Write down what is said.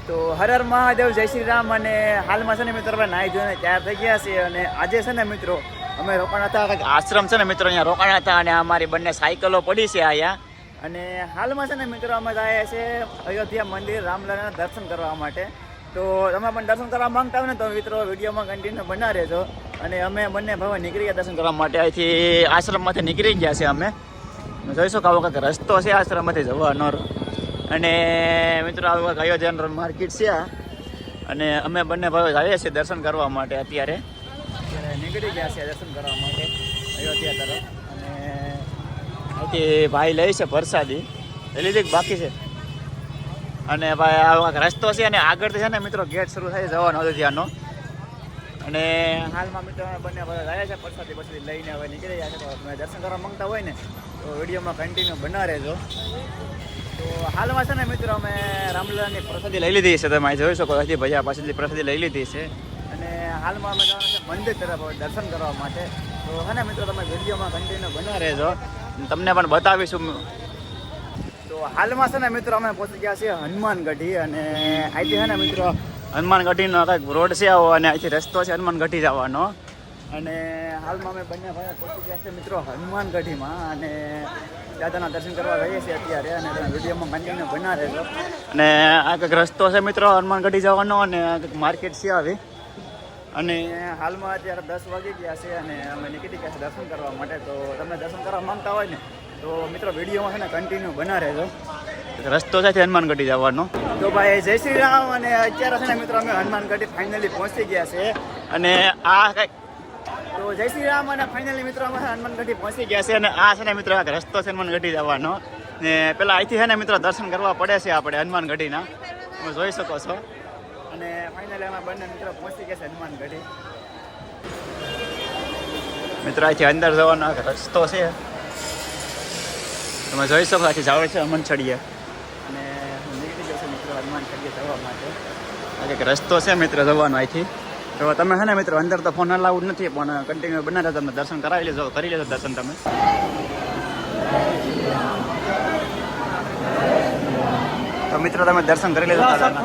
તો હર હર મહાદેવ, જય શ્રી રામ. અને હાલમાં છે ને મિત્રો આપણે નાહી ધોઈને તૈયાર થઈ ગયા છીએ અને આજે છે ને મિત્રો અમે રોકાણા હતા કંઈક આશ્રમ છે ને મિત્રો અહીંયા રોકાણા હતા અને અમારી બંને સાયકલો પડી છે અહીંયા. અને હાલમાં છે ને મિત્રો અમે જાય છે અયોધ્યા મંદિર રામલલાના દર્શન કરવા માટે. તો તમે પણ દર્શન કરવા માંગતા હોય ને તો મિત્રો વિડીયોમાં કન્ટિન્યુ બના રહેજો. અને અમે બંને ભાવે નીકળી ગયા દર્શન કરવા માટે. અહીંથી આશ્રમમાંથી નીકળી ગયા છે અમે. જોઈ શકો આવો કંઈક રસ્તો છે આશ્રમમાંથી જવાનો. અને મિત્રો આવું કંઈક અયોધ્યાનું માર્કેટ છે અને અમે બંને ભાવે જઈએ છીએ દર્શન કરવા માટે. અત્યારે નીકળી ગયા છે દર્શન કરવા માટે અયોધ્યા તરફ. અને અહીંથી ભાઈ લે છે પ્રસાદી એ લીધી બાકી છે. અને ભાઈ આવો રસ્તો છે અને આગળથી છે ને મિત્રો ગેટ શરૂ થાય જવાનો અયોધ્યાનો. અને હાલમાં મિત્રો બંને ભાઈ ગયા છે પ્રસાદી લઈને હવે નીકળી ગયા છે. તો તમે દર્શન કરવા માંગતા હોય ને તો વિડીયોમાં કન્ટિન્યુ બના રહેજો. તો હાલમાં છે ને મિત્રો અમે રામલલાની પ્રસાદી લઈ લીધી છે. તમે જોઈ શકો હજી ભૈયા પાસેથી પ્રસાદી લઈ લીધી છે. અને હાલમાં અમે જવાના છે મંદિર તરફ દર્શન કરવા માટે. તો હે ને મિત્રો તમે વિડીયોમાં કન્ટિન્યુ બના રહેજો, તમને પણ બતાવીશું. તો હાલમાં છે ને મિત્રો અમે પહોંચી ગયા છીએ હનુમાનગઢી. અને અહીંથી છે ને મિત્રો હનુમાનગઢીનો કંઈક રોડ છે આવો અને અહીંથી રસ્તો છે હનુમાનગઢી જવાનો. અને હાલમાં અમે બંને ભાઈ પહોંચી ગયા છે મિત્રો હનુમાનગઢીમાં. અને દાદાના દર્શન કરવા રહીએ છીએ અત્યારે. અને તમે વિડીયોમાં કન્ટિન્યુ બના રહેજો. અને આ કંઈક રસ્તો છે મિત્રો હનુમાનગઢી જવાનો અને આ કંઈક માર્કેટ છે આવી. અને હાલમાં અત્યારે 10 વાગી ગયા છે અને અમે નીકળી ગયા છે દર્શન કરવા માટે. તો તમે દર્શન કરવા માંગતા હોય ને તો મિત્રો વિડીયોમાં છે ને કન્ટિન્યુ બના રહેજો. રસ્તો છે હનુમાનગઢી જવાનો. તો ભાઈ જય શ્રી રામ. અને અત્યારે છે ને મિત્રો અમે હનુમાનગઢી ફાઇનલી પહોંચી ગયા છે. અને આ કંઈક તો જય શ્રી રામ. અને ફાઇનલી મિત્રો અમે હનુમાનગઢી પહોંચી ગયા છે. અને આ છે ને મિત્રો રસ્તો છે હનુમાનગઢી જવાનો. ને પેલા અહીંથી છે ને મિત્રો દર્શન કરવા પડે છે આપણે હનુમાનગઢીના, તમે જોઈ શકો છો. અને ફાઇનલી અમે બંને મિત્રો પહોંચી ગયા છે હનુમાનગઢી. મિત્રો અહીંથી અંદર જવાનો રસ્તો છે તમે જોઈ શકો. અહીંથી જાવ છે હનુમાનછડીએ અને નીકળી જશે મિત્રો હનુમાનછડીએ જવા માટે. આ એક રસ્તો છે મિત્રો જવાનો અહીંથી. તો તમે છે ને મિત્રો અંદર તો ફોન અલાઉડ નથી પણ કન્ટિન્યુ બનાવે તમને દર્શન કરાવી લેજો, કરી લેજો દર્શન તમે. તો મિત્રો તમે દર્શન કરી લેજો દાદાના.